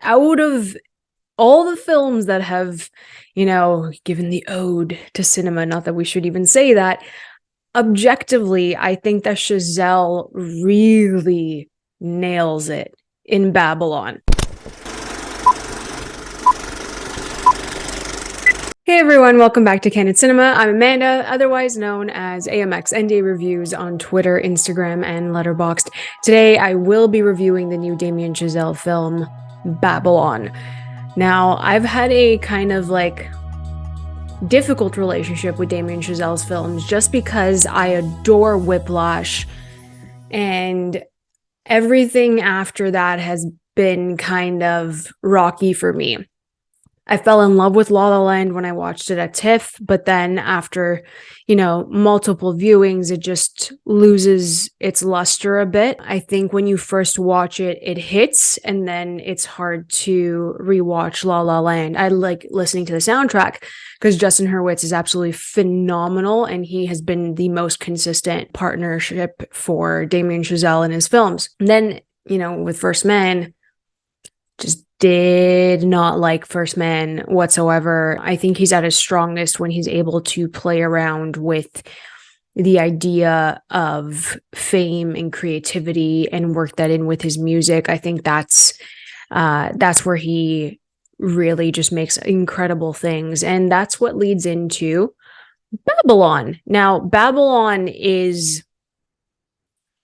out of all the films that have, given the ode to cinema, not that we should even say that, objectively, I think that Chazelle really nails it in Babylon. Hey everyone, welcome back to Candid Cinema. I'm Amanda, otherwise known as AMX ND Reviews on Twitter, Instagram, and Letterboxd. Today I will be reviewing the new Damien Chazelle film, Babylon. Now, I've had a kind of difficult relationship with Damien Chazelle's films just because I adore Whiplash, and everything after that has been kind of rocky for me. I fell in love with La La Land when I watched it at TIFF, but then after, multiple viewings, it just loses its luster a bit. I think when you first watch it, it hits, and then it's hard to rewatch La La Land. I like listening to the soundtrack because Justin Hurwitz is absolutely phenomenal, and he has been the most consistent partnership for Damien Chazelle in his films. And then, with First Man, just did not like First Man whatsoever. I think he's at his strongest when he's able to play around with the idea of fame and creativity and work that in with his music. I think that's where he really just makes incredible things. And that's what leads into Babylon. Now, Babylon is,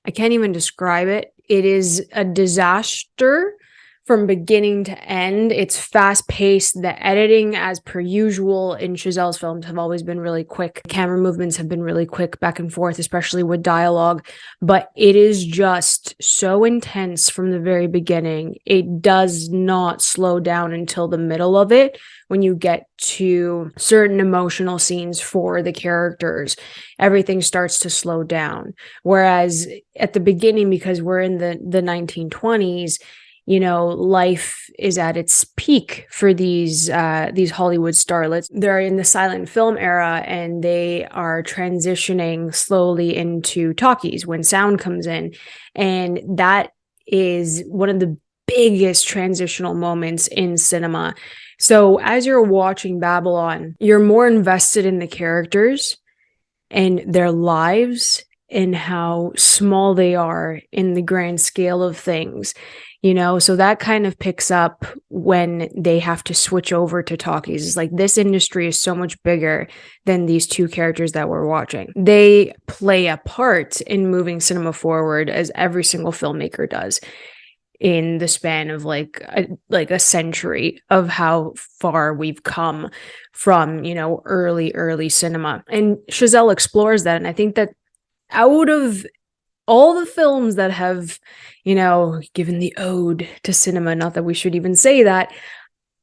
I can't even describe it. It is a disaster from beginning to end. It's fast-paced. The editing, as per usual in Chazelle's films, have always been really quick. Camera movements have been really quick back and forth, especially with dialogue. But it is just so intense from the very beginning. It does not slow down until the middle of it. When you get to certain emotional scenes for the characters, everything starts to slow down. Whereas at the beginning, because we're in the 1920s, life is at its peak for these Hollywood starlets. They're in the silent film era, and they are transitioning slowly into talkies when sound comes in. And that is one of the biggest transitional moments in cinema. So as you're watching Babylon, you're more invested in the characters and their lives and how small they are in the grand scale of things. So that kind of picks up when they have to switch over to talkies. It's like, this industry is so much bigger than these two characters that we're watching. They play a part in moving cinema forward, as every single filmmaker does, in the span of a century of how far we've come from, early cinema. And Chazelle explores that. And I think that out of all the films that have, given the ode to cinema, not that we should even say that,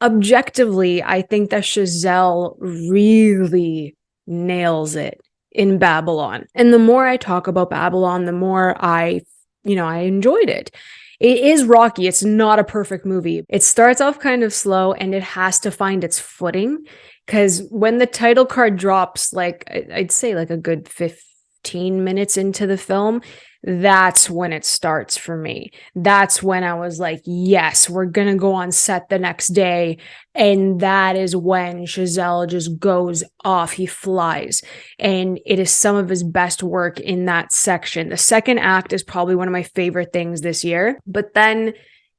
objectively, I think that Chazelle really nails it in Babylon. And the more I talk about Babylon, the more I enjoyed it. It is rocky. It's not a perfect movie. It starts off kind of slow, and it has to find its footing, because when the title card drops, I'd say a good 15 minutes into the film, that's when it starts for me. That's when I was like, yes, we're going to go on set the next day. And that is when Chazelle just goes off. He flies. And it is some of his best work in that section. The second act is probably one of my favorite things this year. But then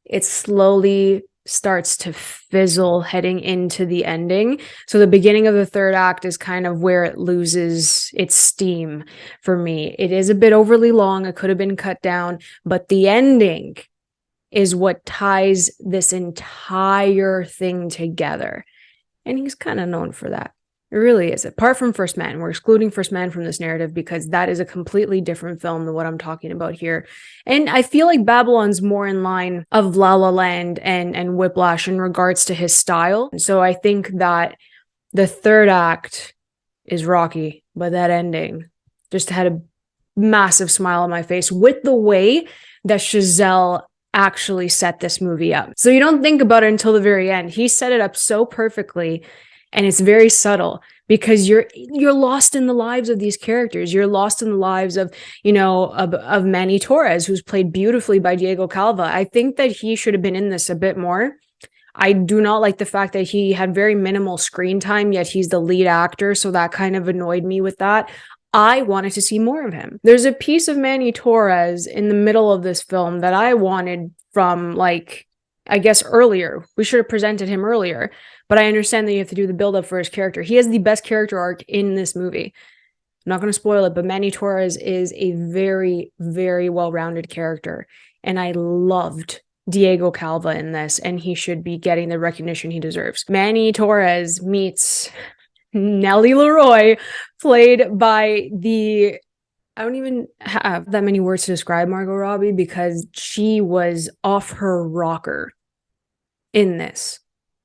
it slowly starts to fizzle heading into the ending. So the beginning of the third act is kind of where it loses its steam for me. It is a bit overly long. It could have been cut down, but the ending is what ties this entire thing together. And he's kind of known for that. It really is. Apart from First Man, we're excluding First Man from this narrative because that is a completely different film than what I'm talking about here. And I feel like Babylon's more in line of La La Land and Whiplash in regards to his style. And so I think that the third act is rocky, but that ending just had a massive smile on my face with the way that Chazelle actually set this movie up. So you don't think about it until the very end. He set it up so perfectly. And it's very subtle because you're lost in the lives of these characters. You're lost in the lives of, of Manny Torres, who's played beautifully by Diego Calva. I think that he should have been in this a bit more. I do not like the fact that he had very minimal screen time, yet he's the lead actor. So that kind of annoyed me with that. I wanted to see more of him. There's a piece of Manny Torres in the middle of this film that I wanted from, like, I guess earlier. We should have presented him earlier, but I understand that you have to do the build up for his character. He has the best character arc in this movie. I'm not going to spoil it, but Manny Torres is a very, very well-rounded character. And I loved Diego Calva in this, and he should be getting the recognition he deserves. Manny Torres meets Nellie Leroy, played by the... I don't even have that many words to describe Margot Robbie because she was off her rocker in this.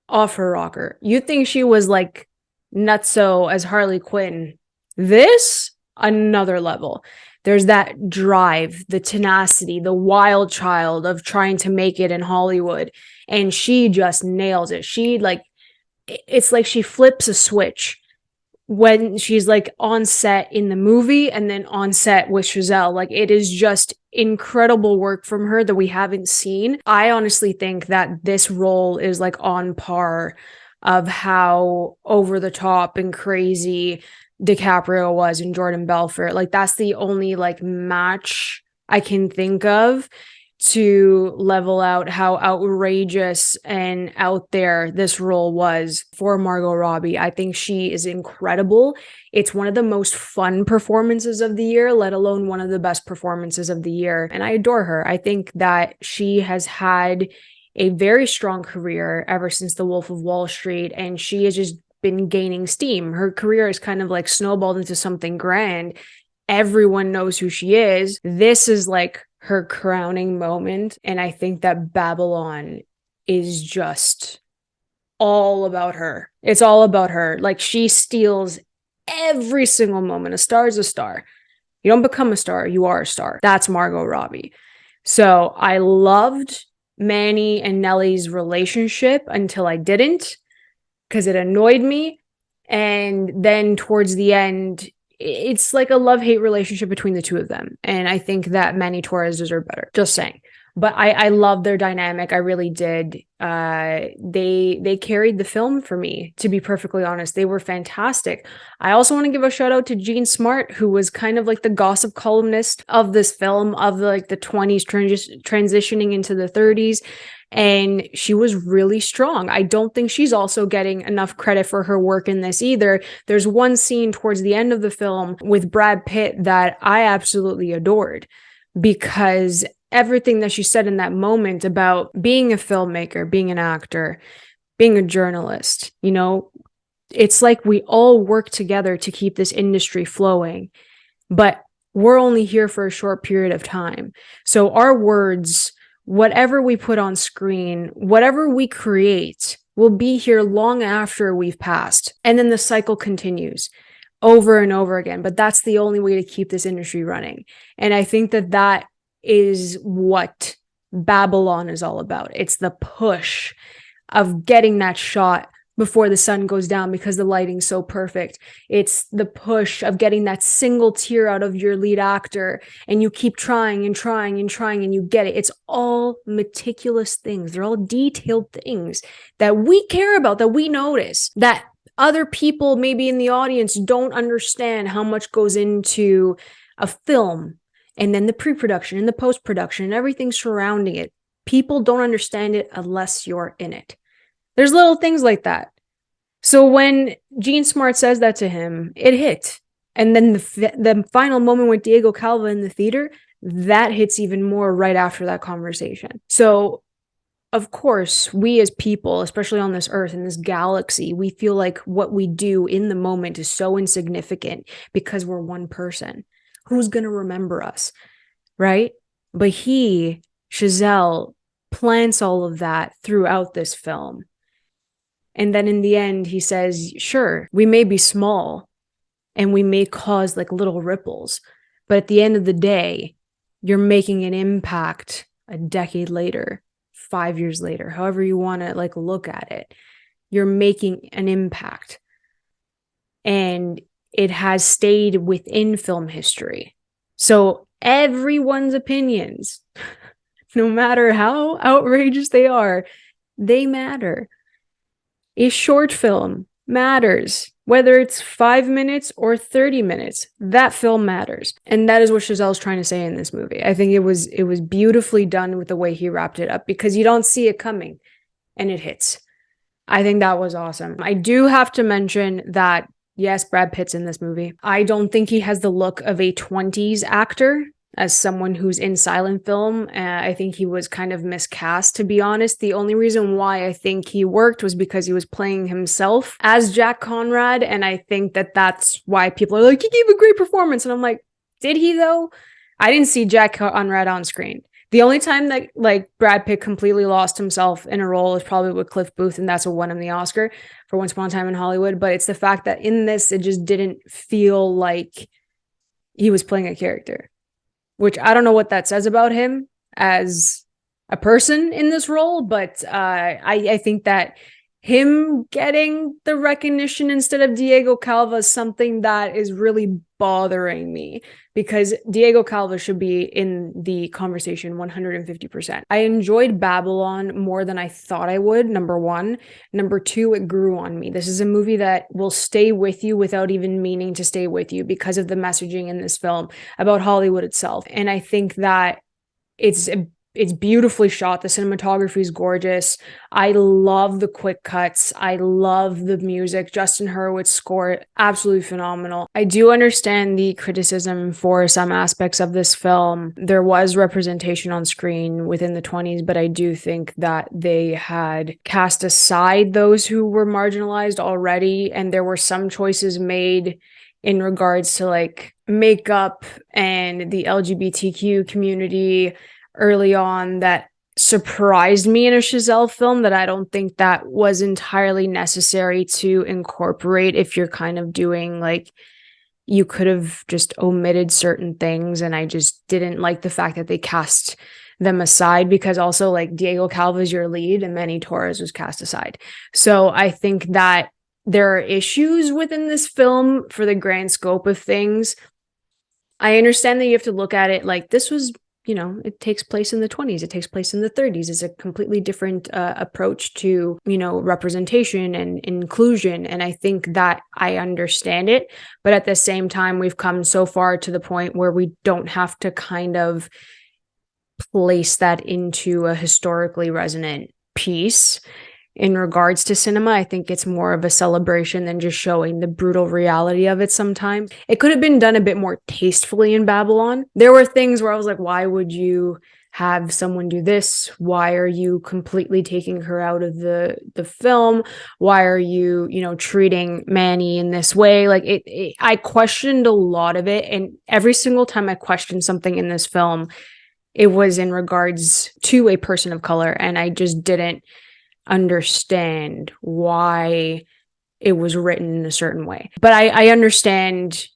Off her rocker. You'd think she was like nutso as Harley Quinn. This, another level. There's that drive, the tenacity, the wild child of trying to make it in Hollywood. And she just nails it. It's like she flips a switch when she's like on set in the movie and then on set with Chazelle. Like, it is just incredible work from her that we haven't seen. I honestly think that this role is like on par of how over the top and crazy DiCaprio was in Jordan Belfort. Like, that's the only like match I can think of to level out how outrageous and out there this role was for Margot Robbie. I think she is incredible. It's one of the most fun performances of the year, let alone one of the best performances of the year. And I adore her. I think that she has had a very strong career ever since The Wolf of Wall Street, and she has just been gaining steam. Her career is kind of like snowballed into something grand. Everyone knows who she is. This is like her crowning moment. And I think that Babylon is just all about her. It's all about her. Like, she steals every single moment. A star is a star. You don't become a star, you are a star. That's Margot Robbie. So I loved Manny and Nellie's relationship until I didn't, because it annoyed me. And then towards the end, it's like a love-hate relationship between the two of them. And I think that Manny Torres deserved better. Just saying. But I love their dynamic. I really did. They carried the film for me, to be perfectly honest. They were fantastic. I also want to give a shout out to Jean Smart, who was kind of like the gossip columnist of this film, of like the 20s transitioning into the 30s. And she was really strong. I don't think she's also getting enough credit for her work in this either. There's one scene towards the end of the film with Brad Pitt that I absolutely adored, because everything that she said in that moment about being a filmmaker, being an actor, being a journalist, you know, it's like we all work together to keep this industry flowing, but we're only here for a short period of time. So our words, whatever we put on screen, whatever we create, will be here long after we've passed. And then the cycle continues over and over again. But that's the only way to keep this industry running. And I think that that is what Babylon is all about. It's the push of getting that shot before the sun goes down because the lighting's so perfect. It's the push of getting that single tear out of your lead actor, and you keep trying and trying and trying and you get it. It's all meticulous things. They're all detailed things that we care about, that we notice, that other people maybe in the audience don't understand how much goes into a film, and then the pre-production and the post-production and everything surrounding it. People don't understand it unless you're in it. There's little things like that. So when Jean Smart says that to him, it hit. And then the final moment with Diego Calva in the theater, that hits even more right after that conversation. So, of course, we as people, especially on this earth, in this galaxy, we feel like what we do in the moment is so insignificant because we're one person. Who's going to remember us, right? But Chazelle, plants all of that throughout this film. And then in the end, he says, sure, we may be small and we may cause like little ripples, but at the end of the day, you're making an impact a decade later, 5 years later, however you want to like look at it. You're making an impact. And it has stayed within film history. So everyone's opinions, no matter how outrageous they are, they matter. A short film matters. Whether it's 5 minutes or 30 minutes, that film matters. And that is what Chazelle's trying to say in this movie. I think it was beautifully done with the way he wrapped it up, because you don't see it coming and it hits. I think that was awesome. I do have to mention that, yes, Brad Pitt's in this movie. I don't think he has the look of a 20s actor. As someone who's in silent film, I think he was kind of miscast, to be honest. The only reason why I think he worked was because he was playing himself as Jack Conrad, and I think that that's why people are like, he gave a great performance, and I'm like, did he though? I didn't see Jack Conrad on screen. The only time that like Brad Pitt completely lost himself in a role is probably with Cliff Booth, and that's what won him the Oscar for Once Upon a Time in Hollywood. But it's the fact that in this, it just didn't feel like he was playing a character, which I don't know what that says about him as a person in this role, but I think that him getting the recognition instead of Diego Calva is something that is really bothering me, because Diego Calva should be in the conversation 150%. I enjoyed Babylon more than I thought I would, number one. Number two, it grew on me. This is a movie that will stay with you without even meaning to stay with you, because of the messaging in this film about Hollywood itself. And I think that it's beautifully shot. The cinematography is gorgeous. I love the quick cuts. I love the music. Justin Hurwitz score, absolutely phenomenal. I do understand the criticism for some aspects of this film. There was representation on screen within the 20s, but I do think that they had cast aside those who were marginalized already, and there were some choices made in regards to like makeup and the LGBTQ community early on that surprised me in a Chazelle film, that I don't think that was entirely necessary to incorporate if you're kind of doing like, you could have just omitted certain things. And I just didn't like the fact that they cast them aside, because also like Diego Calva is your lead and Manny Torres was cast aside. So I think that there are issues within this film for the grand scope of things. I understand that you have to look at it like this was, you know, it takes place in the 20s, it takes place in the 30s. It's a completely different approach to, you know, representation and inclusion. And I think that I understand it. But at the same time, we've come so far to the point where we don't have to kind of place that into a historically resonant piece. In regards to cinema, I think it's more of a celebration than just showing the brutal reality of it sometimes. It could have been done a bit more tastefully in Babylon. There were things where I was like, why would you have someone do this? Why are you completely taking her out of the film? Why are you, you know, treating Manny in this way? Like I questioned a lot of it. And every single time I questioned something in this film, it was in regards to a person of color. And I just didn't understand why it was written in a certain way. But I understand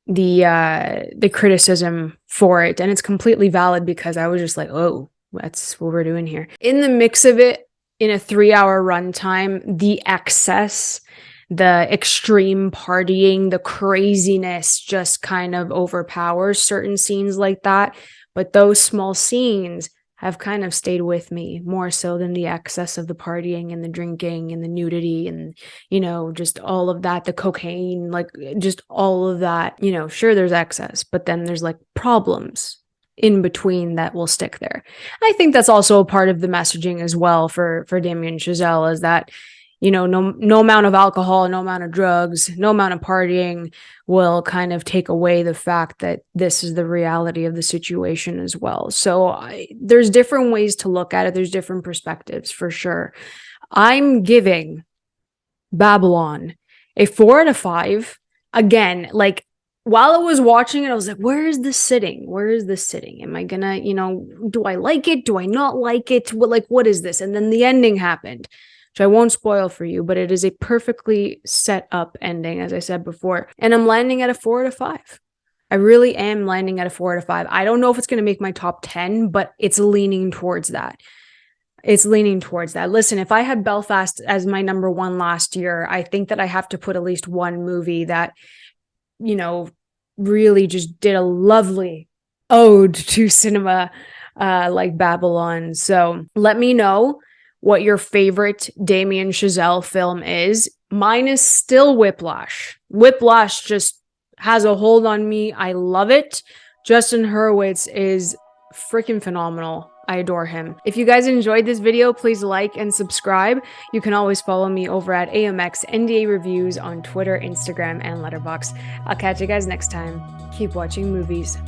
the criticism for it, and it's completely valid, because I was just like, oh, that's what we're doing here. In the mix of it, in a 3-hour runtime, the excess, the extreme partying, the craziness just kind of overpowers certain scenes like that. But those small scenes have kind of stayed with me more so than the excess of the partying and the drinking and the nudity and, you know, just all of that, the cocaine, like just all of that, you know, sure, there's excess, but then there's like problems in between that will stick there. I think that's also a part of the messaging as well for Damien Chazelle, is that, you know, no amount of alcohol, no amount of drugs, no amount of partying will kind of take away the fact that this is the reality of the situation as well. So there's different ways to look at it. There's different perspectives for sure. I'm giving Babylon a 4 out of 5. Again, like while I was watching it, I was like, where is this sitting? Where is this sitting? Am I gonna, you know, do I like it? Do I not like it? What is this? And then the ending happened, which I won't spoil for you, but it is a perfectly set up ending, as I said before. And I'm landing at a 4 out of 5. I really am landing at a 4 out of 5. I don't know if it's going to make my top 10, but it's leaning towards that. It's leaning towards that. Listen, if I had Belfast as my number one last year, I think that I have to put at least one movie that, you know, really just did a lovely ode to cinema like Babylon. So let me know what your favorite Damien Chazelle film is. Mine is still Whiplash. Whiplash just has a hold on me. I love it. Justin Hurwitz is freaking phenomenal. I adore him. If you guys enjoyed this video, please like and subscribe. You can always follow me over at AMX NDA Reviews on Twitter, Instagram, and Letterboxd. I'll catch you guys next time. Keep watching movies.